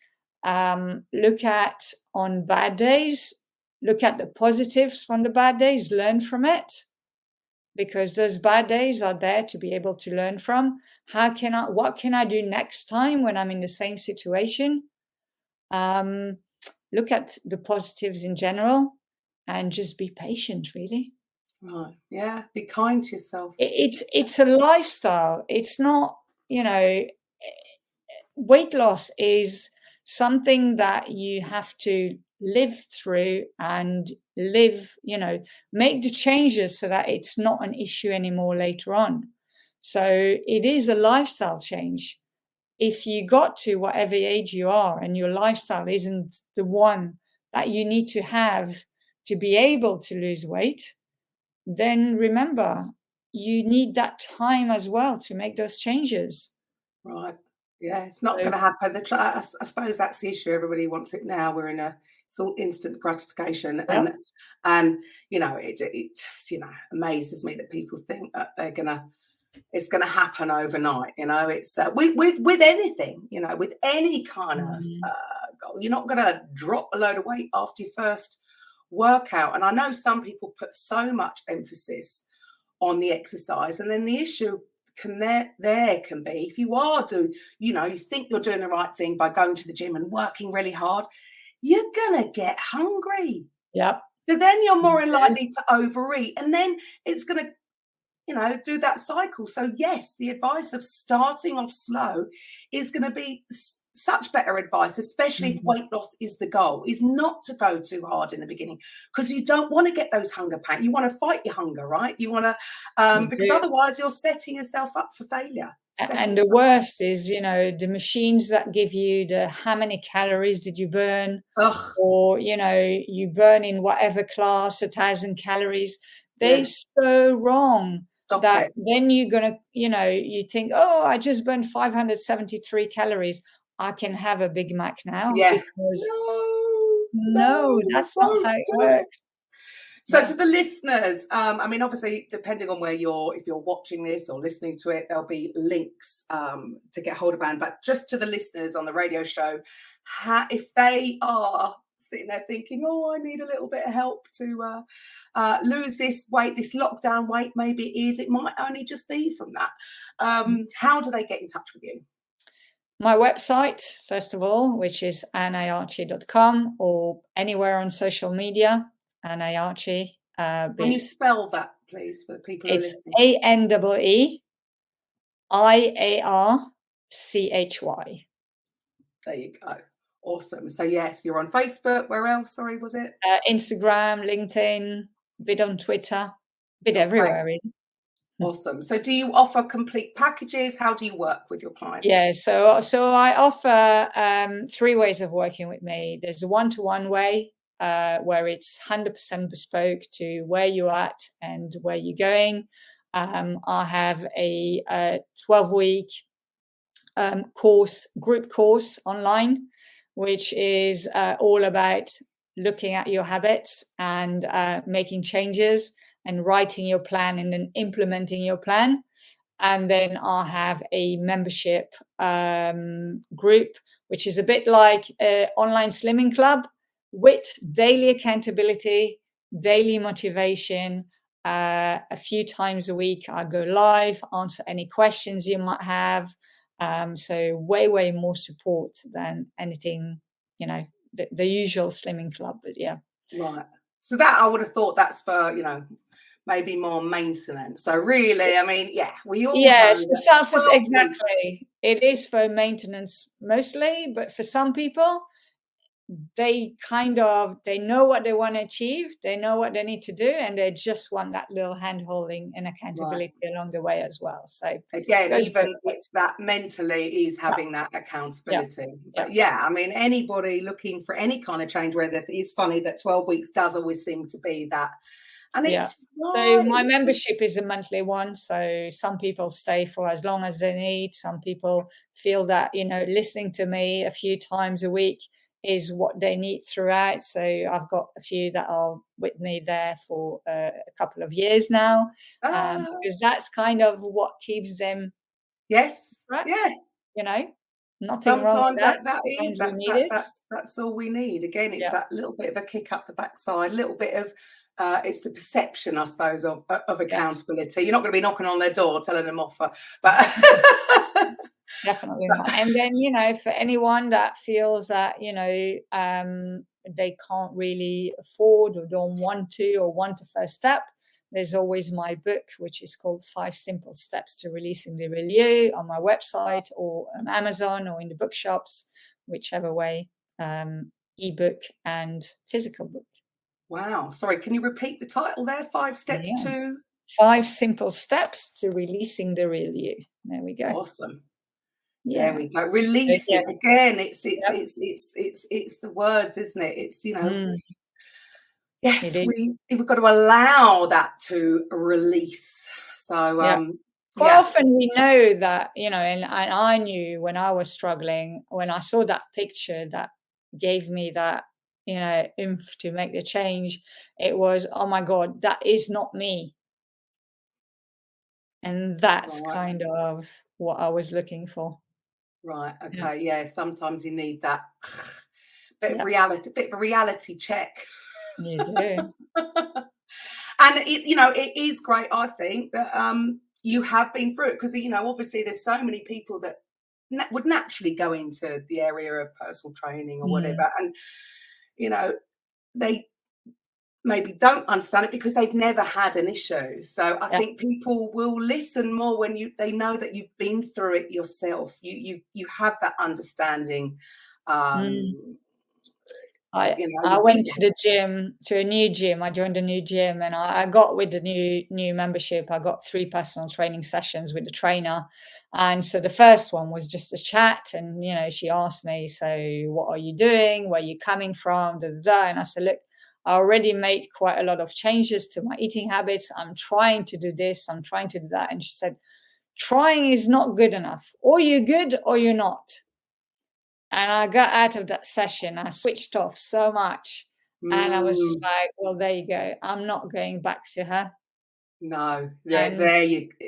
Speaker 3: Look at on bad days. Look at the positives from the bad days. Learn from it. Because those bad days are there to be able to learn from. What can I do next time when I'm in the same situation? Look at the positives in general and just be patient, really.
Speaker 2: Right. Yeah. Be kind to yourself.
Speaker 3: It's a lifestyle. It's not, weight loss is something that you have to live through and make the changes so that it's not an issue anymore later on. So it is a lifestyle change. If you got to whatever age you are and your lifestyle isn't the one that you need to have to be able to lose weight, then remember, you need that time as well to make those changes.
Speaker 2: Right. Yeah, it's not going to happen. I suppose that's the issue. Everybody wants it now. We're in it's all instant gratification. And it just, amazes me that people think that it's going to happen overnight. It's with anything, with any kind of goal. You're not going to drop a load of weight after your first workout. And I know some people put so much emphasis on the exercise, and then the issue can be if you are doing, you think you're doing the right thing by going to the gym and working really hard, you're gonna get hungry.
Speaker 3: Yep.
Speaker 2: So then you're more likely to overeat, and then it's gonna do that cycle. So yes, the advice of starting off slow is going to be such better advice, especially if weight loss is the goal, is not to go too hard in the beginning, because you don't want to get those hunger pangs. You want to fight your hunger, right? You want to, because otherwise you're setting yourself up for failure.
Speaker 3: And the worst is, the machines that give you how many calories did you burn?
Speaker 2: Ugh.
Speaker 3: Or, you burn in whatever class, 1,000 calories. They're so wrong. Then you're going to, you think, oh, I just burned 573 calories. I can have a Big Mac now.
Speaker 2: Yeah.
Speaker 3: Because no, that's not how it works.
Speaker 2: So to the listeners, obviously, depending on if you're watching this or listening to it, there'll be links to get hold of Anne. But just to the listeners on the radio show, if they are sitting there thinking, oh, I need a little bit of help to lose this weight, this lockdown weight, maybe it might only just be from that. How do they get in touch with you?
Speaker 3: My website, first of all, which is iarchy.com, or anywhere on social media, Iarchy.
Speaker 2: Can you spell that, please, for the people who are listening?
Speaker 3: It's ANEEIARCHY.
Speaker 2: There you go. Awesome. So yes, you're on Facebook. Where else? Sorry, was it?
Speaker 3: Instagram, LinkedIn, bit on Twitter, bit everywhere, really.
Speaker 2: Awesome. So do you offer complete packages? How do you work with your clients?
Speaker 3: Yeah, so I offer 3 ways of working with me. There's a one-to-one way where it's 100% bespoke to where you're at and where you're going. I have a 12-week group course online, which is all about looking at your habits and making changes and writing your plan and then implementing your plan. And then I'll have a membership group which is a bit like an online slimming club with daily accountability, daily motivation. A few times a week, I go live, answer any questions you might have. So way more support than anything, the usual slimming club. But yeah.
Speaker 2: Right. So that I would have thought that's for, maybe more maintenance. So really, I mean, yeah, we all know
Speaker 3: that exactly. It is for maintenance mostly, but for some people, they know what they want to achieve, they know what they need to do, and they just want that little hand holding and accountability along the way as well. So
Speaker 2: again, even that mentally is having that accountability. But I mean, anybody looking for any kind of change, whether it's funny that 12 weeks does always seem to be that. And it's
Speaker 3: so my membership is a monthly one. So some people stay for as long as they need. Some people feel that, listening to me a few times a week is what they need throughout. So I've got a few that are with me there for a couple of years now, because that's kind of what keeps them.
Speaker 2: Yes.
Speaker 3: Right?
Speaker 2: Yeah.
Speaker 3: Nothing
Speaker 2: sometimes
Speaker 3: wrong with that.
Speaker 2: That's all we need. Again, it's that little bit of a kick up the backside, a little bit of it's the perception, I suppose, of accountability. Yes. You're not going to be knocking on their door telling them off, but
Speaker 3: definitely not. And then, for anyone that feels that, they can't really afford or don't want to or want a first step, there's always my book, which is called 5 Simple Steps to Releasing the Real You, on my website or on Amazon or in the bookshops, whichever way, ebook and physical book.
Speaker 2: Wow. Sorry, can you repeat the title there? 5 steps to
Speaker 3: 5 Simple Steps to Releasing the Real You. There we go.
Speaker 2: Awesome. Yeah. There we go. Release it again. It's the words, isn't it? It's yes, we've got to allow that to release. So
Speaker 3: quite often we know that, and I knew when I was struggling, when I saw that picture that gave me that, oomph to make the change, it was, oh my God, that is not me. And that's kind of what I was looking for.
Speaker 2: Right. Okay. Yeah. Sometimes you need that bit of a reality check.
Speaker 3: You do.
Speaker 2: And it is great, I think, that you have been through it, because obviously there's so many people that would naturally go into the area of personal training or whatever, and they maybe don't understand it because they've never had an issue. So I think people will listen more when they know that you've been through it yourself. You have that understanding.
Speaker 3: I went to the gym, to a new gym. I joined a new gym, and I got with the new membership. I got 3 personal training sessions with the trainer. And so the first one was just a chat, and, she asked me, so what are you doing? Where are you coming from? And I said, look, I already made quite a lot of changes to my eating habits. I'm trying to do this. I'm trying to do that. And she said, trying is not good enough. Or you're good or you're not. And I got out of that session. I switched off so much. And I was like, well, there you go. I'm not going back to her.
Speaker 2: No, that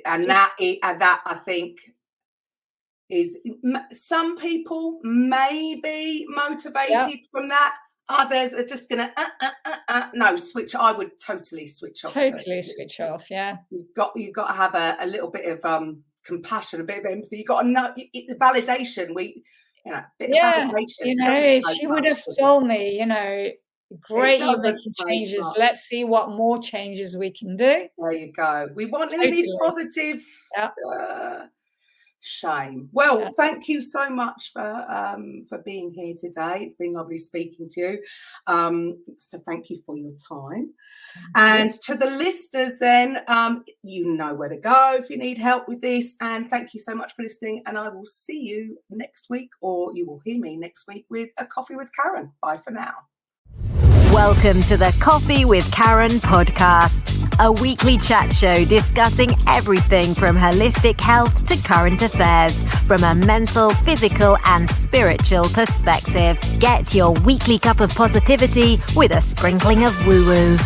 Speaker 2: I think is, some people may be motivated from that. Others are just going to no switch. I would totally switch off.
Speaker 3: Switch off. Yeah,
Speaker 2: you've got to have a little bit of compassion, a bit of empathy. You've got to know the validation. Bit of validation.
Speaker 3: If she would have told me, great, you're making changes. Much. Let's see what more changes we can do.
Speaker 2: There you go. We want to be positive. Shame. Well, thank you so much for being here today. It's been lovely speaking to you. So thank you for your time. And to the listeners then, you know where to go if you need help with this. And thank you so much for listening. And I will see you next week, or you will hear me next week with a Coffee with Karen. Bye for now.
Speaker 1: Welcome to the Coffee with Karen podcast, a weekly chat show discussing everything from holistic health to current affairs from a mental, physical and spiritual perspective. Get your weekly cup of positivity with a sprinkling of woo-woo.